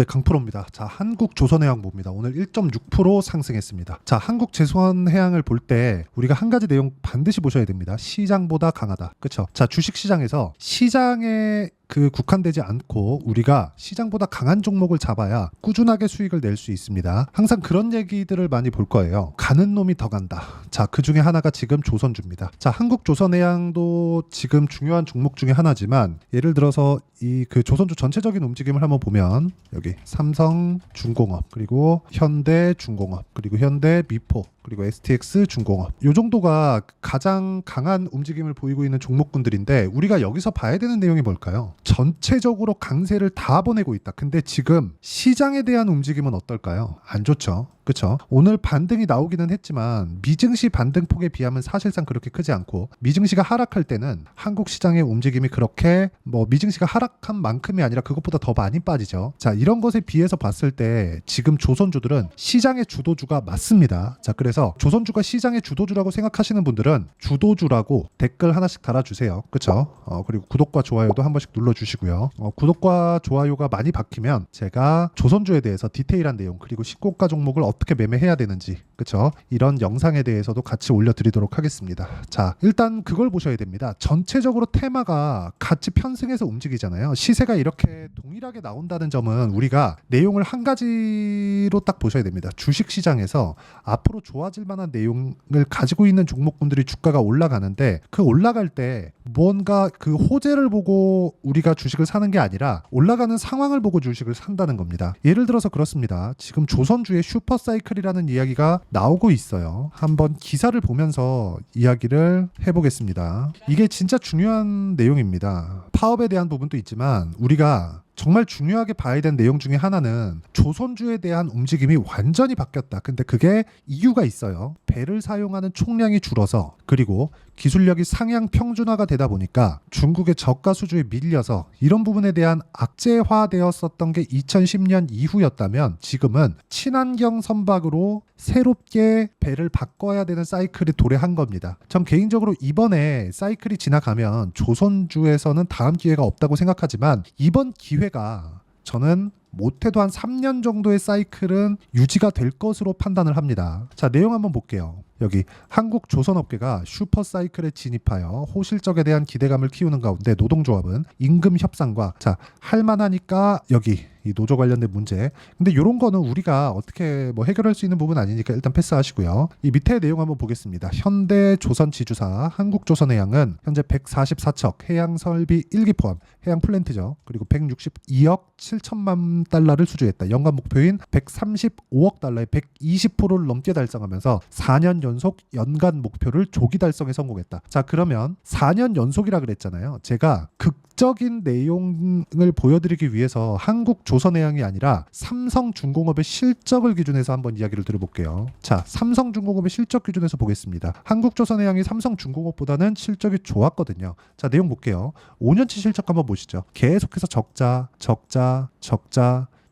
네, 강프로입니다. 자, 한국조선해양 봅니다. 오늘 1.6% 상승했습니다. 자, 한국조선해양을 볼 때 우리가 한 가지 내용 반드시 보셔야 됩니다. 시장보다 강하다. 그렇죠? 자, 주식시장에서 시장에 국한되지 않고 우리가 시장보다 강한 종목을 잡아야 꾸준하게 수익을 낼 수 있습니다. 항상 그런 얘기들을 많이 볼 거예요. 가는 놈이 더 간다. 자, 그 중에 하나가 지금 조선주입니다. 자, 한국조선해양도 지금 중요한 종목 중에 하나지만 예를 들어서 이 조선주 전체적인 움직임을 한번 보면 여기 삼성중공업 그리고 현대중공업 그리고 현대미포 그리고 STX 중공업 이 정도가 가장 강한 움직임을 보이고 있는 종목군들인데 우리가 여기서 봐야 되는 내용이 뭘까요? 전체적으로 강세를 다 보내고 있다. 근데 지금 시장에 대한 움직임은 어떨까요? 안 좋죠. 그렇죠? 오늘 반등이 나오기는 했지만 미증시 반등폭에 비하면 사실상 그렇게 크지 않고 미증시가 하락할 때는 한국 시장의 움직임이 그렇게 미증시가 하락한 만큼이 아니라 그것보다 더 많이 빠지죠. 자, 이런 것에 비해서 봤을 때 지금 조선주들은 시장의 주도주가 맞습니다. 자, 그래서 조선주가 시장의 주도주라고 생각하시는 분들은 주도주라고 댓글 하나씩 달아주세요. 그렇죠? 그리고 구독과 좋아요도 한 번씩 눌러주시고요. 구독과 좋아요가 많이 박히면 제가 조선주에 대해서 디테일한 내용 그리고 신고가 종목을 어떻게 매매해야 되는지 그렇죠? 이런 영상에 대해서도 같이 올려드리도록 하겠습니다. 자, 일단 그걸 보셔야 됩니다. 전체적으로 테마가 같이 편승해서 움직이잖아요. 시세가 이렇게 동일하게 나온다는 점은 우리가 내용을 한 가지로 딱 보셔야 됩니다. 주식시장에서 앞으로 좋아질 만한 내용을 가지고 있는 종목군들이 주가가 올라가는데 그 올라갈 때 뭔가 그 호재를 보고 우리가 주식을 사는 게 아니라 올라가는 상황을 보고 주식을 산다는 겁니다. 예를 들어서 그렇습니다. 지금 조선주의 슈퍼사이클이라는 이야기가 나오고 있어요. 한번 기사를 보면서 이야기를 해보겠습니다. 이게 진짜 중요한 내용입니다. 파업에 대한 부분도 있지만 우리가 정말 중요하게 봐야 되는 내용 중에 하나는 조선주에 대한 움직임이 완전히 바뀌었다. 근데 그게 이유가 있어요. 배를 사용하는 총량이 줄어서 그리고 기술력이 상향 평준화가 되다 보니까 중국의 저가 수주에 밀려서 이런 부분에 대한 악재화되었었던 게 2010년 이후였다면 지금은 친환경 선박으로 새롭게 배를 바꿔야 되는 사이클이 도래한 겁니다. 전 개인적으로 이번에 사이클이 지나가면 조선주에서는 다음 기회가 없다고 생각하지만 이번 기회가 저는 못해도 한 3년 정도의 사이클은 유지가 될 것으로 판단을 합니다. 자, 내용 한번 볼게요. 여기 한국 조선업계가 슈퍼사이클에 진입하여 호실적에 대한 기대감을 키우는 가운데 노동조합은 임금 협상과 할만하니까 여기 이 노조 관련된 문제. 근데 이런 거는 우리가 어떻게 해결할 수 있는 부분 아니니까 일단 패스하시고요. 이 밑에 내용 한번 보겠습니다. 현대조선지주사 한국조선해양은 현재 144척 해양설비 1기 포함 해양 플랜트죠. 그리고 162억 7천만 달러를 수주했다. 연간 목표인 135억 달러의 120%를 넘게 달성하면서 4년 연속 연간 목표를 조기 달성에 성공했다. 자, 그러면 4년 연속이라 그랬잖아요. 제가 극적인 내용을 보여드리기 위해서 한국조선해양이 아니라 삼성중공업의 실적을 기준해서 한번 이야기를 들어볼게요. 자, 삼성중공업의 실적 기준에서 보겠습니다. 한국조선해양이 삼성중공업보다는 실적이 좋았거든요. 자, 내용 볼게요. 5년치 실적 한번 보시죠. 계속해서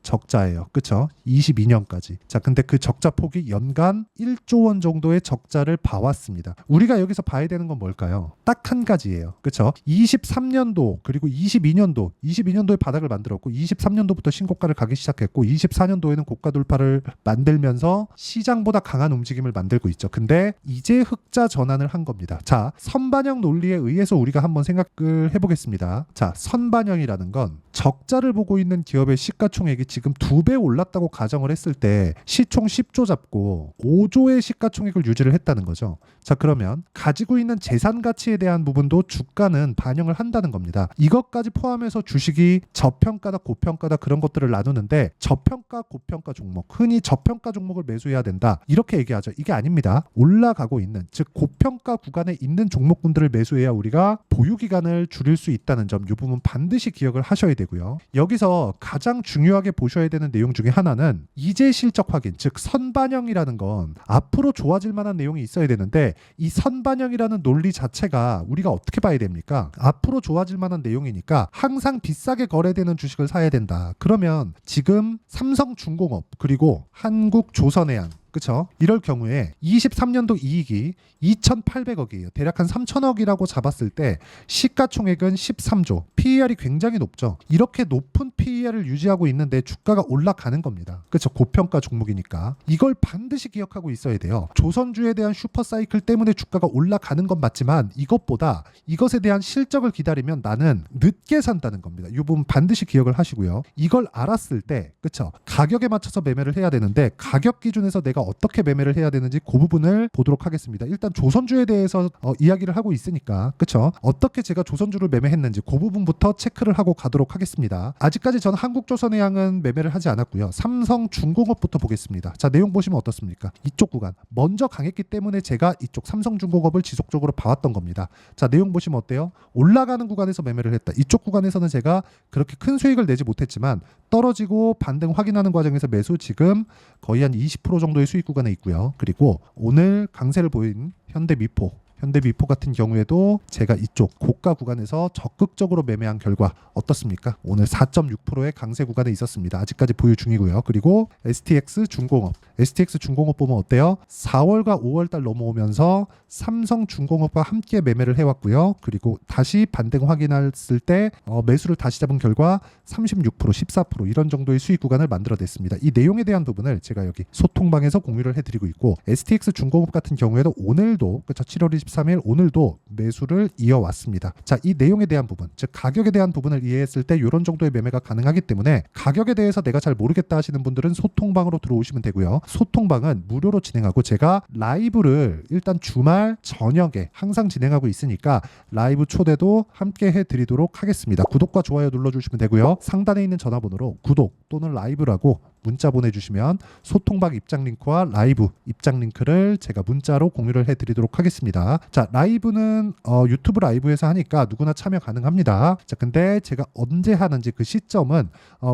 적자예요. 그쵸? 22년까지. 자, 근데 그 적자 폭이 연간 1조 원 정도의 적자를 봐왔습니다. 우리가 여기서 봐야 되는 건 뭘까요? 딱 한 가지예요. 그쵸? 23년도 그리고 22년도에 바닥을 만들었고 23년도부터 신고가를 가기 시작했고 24년도에는 고가 돌파를 만들면서 시장보다 강한 움직임을 만들고 있죠. 근데 이제 흑자 전환을 한 겁니다. 자, 선반영 논리에 의해서 우리가 한번 생각을 해보겠습니다. 자, 선반영이라는 건 적자를 보고 있는 기업의 시가총액이 지금 2배 올랐다고 가정을 했을 때 시총 10조 잡고 5조의 시가총액을 유지를 했다는 거죠. 자, 그러면 가지고 있는 재산 가치에 대한 부분도 주가는 반영을 한다는 겁니다. 이것까지 포함해서 주식이 저평가다 고평가다 그런 것들을 나누는데 저평가 고평가 종목, 흔히 저평가 종목을 매수해야 된다 이렇게 얘기하죠. 이게 아닙니다. 올라가고 있는, 즉 고평가 구간에 있는 종목군들을 매수해야 우리가 보유기간을 줄일 수 있다는 점, 이 부분 반드시 기억을 하셔야 되고요. 여기서 가장 중요하게 보셔야 되는 내용 중에 하나는 이제 실적 확인, 즉 선반영이라는 건 앞으로 좋아질 만한 내용이 있어야 되는데 이 선반영이라는 논리 자체가 우리가 어떻게 봐야 됩니까? 앞으로 좋아질 만한 내용이니까 항상 비싸게 거래되는 주식을 사야 된다. 그러면 지금 삼성중공업 그리고 한국조선해양 그쵸? 이럴 경우에 23년도 이익이 2,800억이에요. 대략 한 3,000억이라고 잡았을 때 시가총액은 13조. PER이 굉장히 높죠. 이렇게 높은 PER을 유지하고 있는데 주가가 올라가는 겁니다. 그쵸? 고평가 종목이니까. 이걸 반드시 기억하고 있어야 돼요. 조선주에 대한 슈퍼사이클 때문에 주가가 올라가는 건 맞지만 이것보다 이것에 대한 실적을 기다리면 나는 늦게 산다는 겁니다. 이 부분 반드시 기억을 하시고요. 이걸 알았을 때 그쵸? 가격에 맞춰서 매매를 해야 되는데 가격 기준에서 내가 어떻게 매매를 해야 되는지 그 부분을 보도록 하겠습니다. 일단 조선주에 대해서 이야기를 하고 있으니까 그쵸? 어떻게 제가 조선주를 매매했는지 그 부분부터 체크를 하고 가도록 하겠습니다. 아직까지 저는 한국조선해양은 매매를 하지 않았고요. 삼성중공업부터 보겠습니다. 자, 내용 보시면 어떻습니까? 이쪽 구간 먼저 강했기 때문에 제가 이쪽 삼성중공업을 지속적으로 봐왔던 겁니다. 자, 내용 보시면 어때요? 올라가는 구간에서 매매를 했다. 이쪽 구간에서는 제가 그렇게 큰 수익을 내지 못했지만 떨어지고 반등 확인하는 과정에서 매수 지금 거의 한 20% 정도의 수익 구간에 있고요. 그리고 오늘 강세를 보인 현대미포 같은 경우에도 제가 이쪽 고가 구간에서 적극적으로 매매한 결과 어떻습니까? 오늘 4.6%의 강세 구간에 있었습니다. 아직까지 보유 중이고요. 그리고 STX 중공업 보면 어때요? 4월과 5월달 넘어오면서 삼성중공업과 함께 매매를 해왔고요. 그리고 다시 반등 확인했을 때 매수를 다시 잡은 결과 36%, 14% 이런 정도의 수익 구간을 만들어냈습니다. 이 내용에 대한 부분을 제가 여기 소통방에서 공유를 해드리고 있고 STX 중공업 같은 경우에도 오늘도 그쵸? 7월 23일 오늘도 매수를 이어왔습니다. 자, 이 내용에 대한 부분, 즉 가격에 대한 부분을 이해했을 때 이런 정도의 매매가 가능하기 때문에 가격에 대해서 내가 잘 모르겠다 하시는 분들은 소통방으로 들어오시면 되고요. 소통방은 무료로 진행하고 제가 라이브를 일단 주말 저녁에 항상 진행하고 있으니까 라이브 초대도 함께 해드리도록 하겠습니다. 구독과 좋아요 눌러주시면 되고요. 상단에 있는 전화번호로 구독 또는 라이브라고 문자 보내주시면 소통방 입장 링크와 라이브 입장 링크를 제가 문자로 공유를 해드리도록 하겠습니다. 자, 라이브는 유튜브 라이브에서 하니까 누구나 참여 가능합니다. 자, 근데 제가 언제 하는지 그 시점은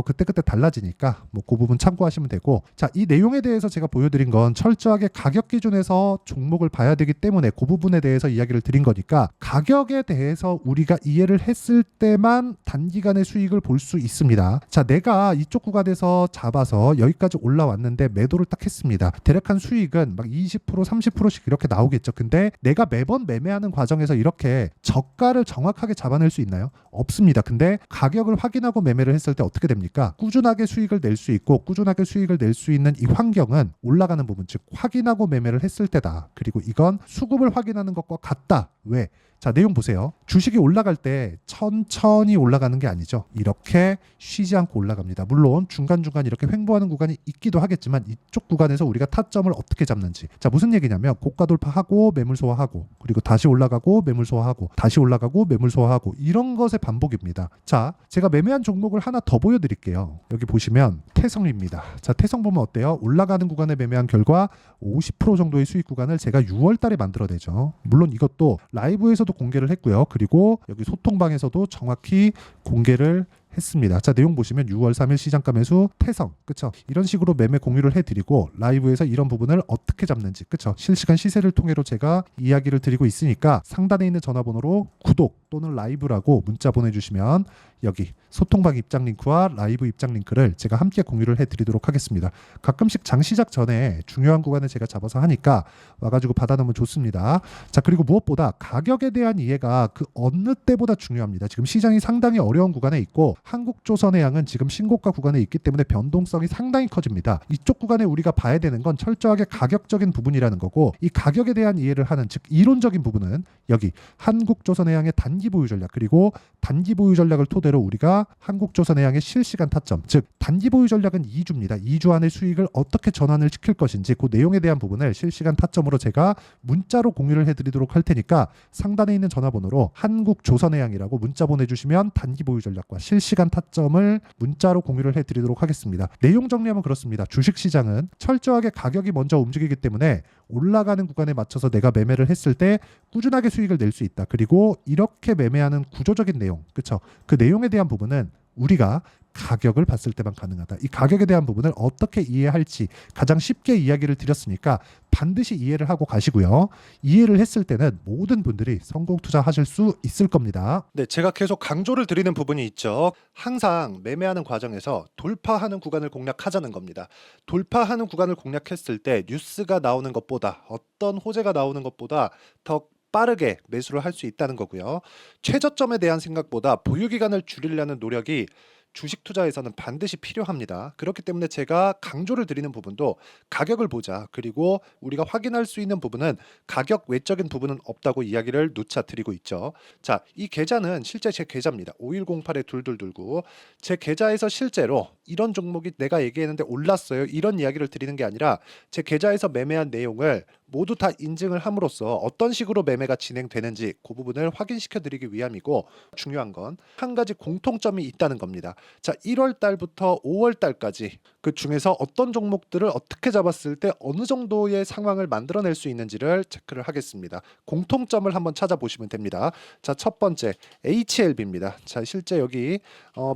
그때그때 달라지니까 뭐 그 부분 참고하시면 되고, 자, 이 내용에 대해서 제가 보여드린 건 철저하게 가격 기준에서 종목을 봐야 되기 때문에 그 부분에 대해서 이야기를 드린 거니까 가격에 대해서 우리가 이해를 했을 때만 단기간의 수익을 볼 수 있습니다. 자, 내가 이쪽 구간에서 잡아서 여기까지 올라왔는데 매도를 딱 했습니다. 대략 한 수익은 막 20%, 30%씩 이렇게 나오겠죠. 근데 내가 매번 매매하는 과정에서 이렇게 저가를 정확하게 잡아낼 수 있나요? 없습니다. 근데 가격을 확인하고 매매를 했을 때 어떻게 됩니까? 꾸준하게 수익을 낼 수 있고 꾸준하게 수익을 낼 수 있는 이 환경은 올라가는 부분, 즉 확인하고 매매를 했을 때다. 그리고 이건 수급을 확인하는 것과 같다. 왜? 자, 내용 보세요. 주식이 올라갈 때 천천히 올라가는 게 아니죠. 이렇게 쉬지 않고 올라갑니다. 물론 중간중간 이렇게 횡보하는 구간이 있기도 하겠지만 이쪽 구간에서 우리가 타점을 어떻게 잡는지. 자, 무슨 얘기냐면 고가 돌파하고 매물 소화하고 그리고 다시 올라가고 매물 소화하고 다시 올라가고 매물 소화하고 이런 것의 반복입니다. 자, 제가 매매한 종목을 하나 더 보여드릴게요. 여기 보시면 태성입니다. 자, 태성 보면 어때요? 올라가는 구간에 매매한 결과 50% 정도의 수익 구간을 제가 6월 달에 만들어내죠. 물론 이것도 라이브에서도 공개를 했고요. 그리고 여기 소통방에서도 정확히 공개를 했습니다. 자, 내용 보시면 6월 3일 시장가 매수 태성, 그쵸? 이런 식으로 매매 공유를 해드리고 라이브에서 이런 부분을 어떻게 잡는지, 그쵸? 실시간 시세를 통해로 제가 이야기를 드리고 있으니까 상단에 있는 전화번호로 구독 또는 라이브라고 문자 보내주시면 여기 소통방 입장 링크와 라이브 입장 링크를 제가 함께 공유를 해드리도록 하겠습니다. 가끔씩 장 시작 전에 중요한 구간을 제가 잡아서 하니까 와가지고 받아놓으면 좋습니다. 자, 그리고 무엇보다 가격에 대한 이해가 그 어느 때보다 중요합니다. 지금 시장이 상당히 어려운 구간에 있고 한국조선해양은 지금 신고가 구간에 있기 때문에 변동성이 상당히 커집니다. 이쪽 구간에 우리가 봐야 되는 건 철저하게 가격적인 부분이라는 거고, 이 가격에 대한 이해를 하는, 즉 이론적인 부분은 여기 한국조선해양의 단기 보유 전략, 그리고 단기 보유 전략을 토대로 우리가 한국조선해양의 실시간 타점, 즉 단기 보유 전략은 2주입니다. 2주 안에 수익을 어떻게 전환을 시킬 것인지 그 내용에 대한 부분을 실시간 타점으로 제가 문자로 공유를 해드리도록 할 테니까 상단에 있는 전화번호로 한국조선해양이라고 문자 보내주시면 단기 보유 전략과 실시간 타점을 문자로 공유를 해드리도록 하겠습니다. 내용 정리하면 그렇습니다. 주식시장은 철저하게 가격이 먼저 움직이기 때문에 올라가는 구간에 맞춰서 내가 매매를 했을 때 꾸준하게 수익을 낼 수 있다. 그리고 이렇게 매매하는 구조적인 내용, 그쵸? 그 내용에 대한 부분은 우리가 가격을 봤을 때만 가능하다. 이 가격에 대한 부분을 어떻게 이해할지 가장 쉽게 이야기를 드렸으니까 반드시 이해를 하고 가시고요. 이해를 했을 때는 모든 분들이 성공 투자하실 수 있을 겁니다. 네, 제가 계속 강조를 드리는 부분이 있죠. 항상 매매하는 과정에서 돌파하는 구간을 공략하자는 겁니다. 돌파하는 구간을 공략했을 때 뉴스가 나오는 것보다 어떤 호재가 나오는 것보다 더 빠르게 매수를 할 수 있다는 거고요. 최저점에 대한 생각보다 보유 기간을 줄이려는 노력이 주식 투자에서는 반드시 필요합니다. 그렇기 때문에 제가 강조를 드리는 부분도 가격을 보자. 그리고 우리가 확인할 수 있는 부분은 가격 외적인 부분은 없다고 이야기를 누차 드리고 있죠. 자, 이 계좌는 실제 제 계좌입니다. 5108에 2229. 제 계좌에서 실제로 이런 종목이 내가 얘기했는데 올랐어요. 이런 이야기를 드리는 게 아니라 제 계좌에서 매매한 내용을 모두 다 인증을 함으로써 어떤 식으로 매매가 진행되는지 그 부분을 확인시켜 드리기 위함이고, 중요한 건 한 가지 공통점이 있다는 겁니다. 자, 1월 달부터 5월 달까지 그 중에서 어떤 종목들을 어떻게 잡았을 때 어느 정도의 상황을 만들어낼 수 있는지를 체크를 하겠습니다. 공통점을 한번 찾아보시면 됩니다. 자, 첫 번째 HLB입니다. 자, 실제 여기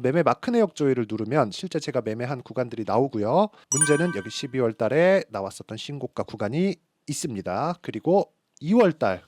매매 마크 내역 조회를 누르면 실제 제가 매매한 구간들이 나오고요. 문제는 여기 12월 달에 나왔었던 신고가 구간이 있습니다. 그리고 2월 달,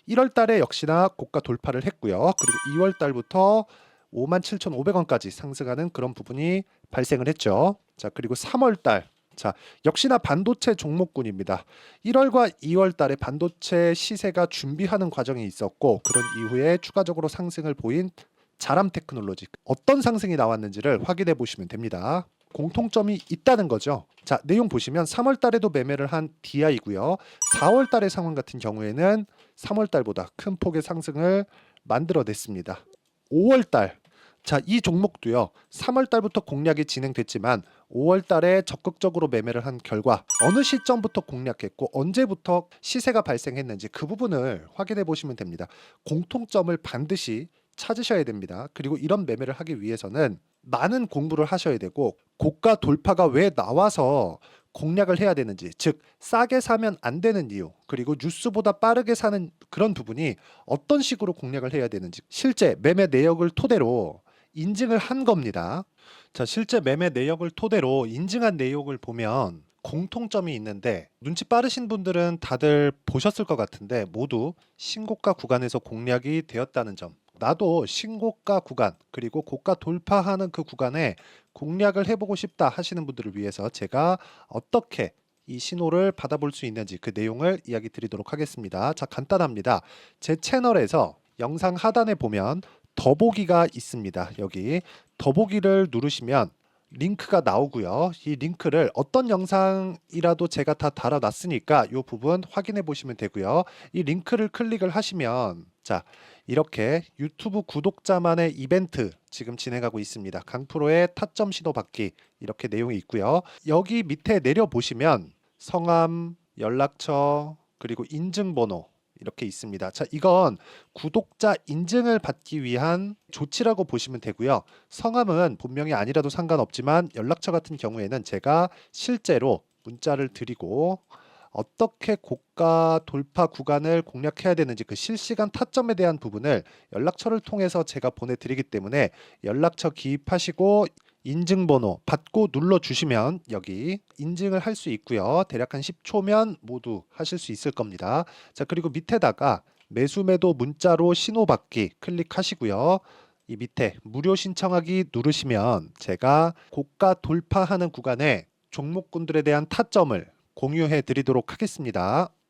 1월 달에 역시나 고가 돌파를 했고요. 그리고 2월 달부터 57,500원까지 상승하는 그런 부분이 발생을 했죠. 자, 그리고 3월 달, 자, 역시나 반도체 종목군입니다. 1월과 2월 달에 반도체 시세가 준비하는 과정이 있었고, 그런 이후에 추가적으로 상승을 보인 자람 테크놀로지, 어떤 상승이 나왔는지를 확인해 보시면 됩니다. 공통점이 있다는 거죠. 자, 내용 보시면 3월 달에도 매매를 한 DI고요. 4월 달의 상황 같은 경우에는 3월 달보다 큰 폭의 상승을 만들어냈습니다. 5월 달, 자, 이 종목도요. 3월 달부터 공략이 진행됐지만 5월 달에 적극적으로 매매를 한 결과 어느 시점부터 공략했고 언제부터 시세가 발생했는지 그 부분을 확인해 보시면 됩니다. 공통점을 반드시 찾으셔야 됩니다. 그리고 이런 매매를 하기 위해서는 많은 공부를 하셔야 되고, 고가 돌파가 왜 나와서 공략을 해야 되는지, 즉 싸게 사면 안 되는 이유, 그리고 뉴스보다 빠르게 사는 그런 부분이 어떤 식으로 공략을 해야 되는지 실제 매매 내역을 토대로 인증을 한 겁니다. 자, 실제 매매 내역을 토대로 인증한 내용을 보면 공통점이 있는데, 눈치 빠르신 분들은 다들 보셨을 것 같은데 모두 신고가 구간에서 공략이 되었다는 점, 나도 신고가 구간 그리고 고가 돌파하는 그 구간에 공략을 해보고 싶다 하시는 분들을 위해서 제가 어떻게 이 신호를 받아볼 수 있는지 그 내용을 이야기 드리도록 하겠습니다. 자, 간단합니다. 제 채널에서 영상 하단에 보면 더보기가 있습니다. 여기 더보기를 누르시면 링크가 나오고요. 이 링크를 어떤 영상이라도 제가 다 달아놨으니까 이 부분 확인해 보시면 되고요. 이 링크를 클릭을 하시면, 자, 이렇게 유튜브 구독자만의 이벤트 지금 진행하고 있습니다. 강프로의 타점 신호 받기, 이렇게 내용이 있고요. 여기 밑에 내려 보시면 성함, 연락처, 그리고 인증번호 이렇게 있습니다. 자, 이건 구독자 인증을 받기 위한 조치라고 보시면 되고요. 성함은 본명이 아니라도 상관없지만 연락처 같은 경우에는 제가 실제로 문자를 드리고 어떻게 고가 돌파 구간을 공략해야 되는지 그 실시간 타점에 대한 부분을 연락처를 통해서 제가 보내드리기 때문에 연락처 기입하시고 인증번호 받고 눌러주시면 여기 인증을 할 수 있고요. 대략 한 10초면 모두 하실 수 있을 겁니다. 자, 그리고 밑에다가 매수 매도 문자로 신호받기 클릭하시고요. 이 밑에 무료 신청하기 누르시면 제가 고가 돌파하는 구간에 종목군들에 대한 타점을 공유해 드리도록 하겠습니다.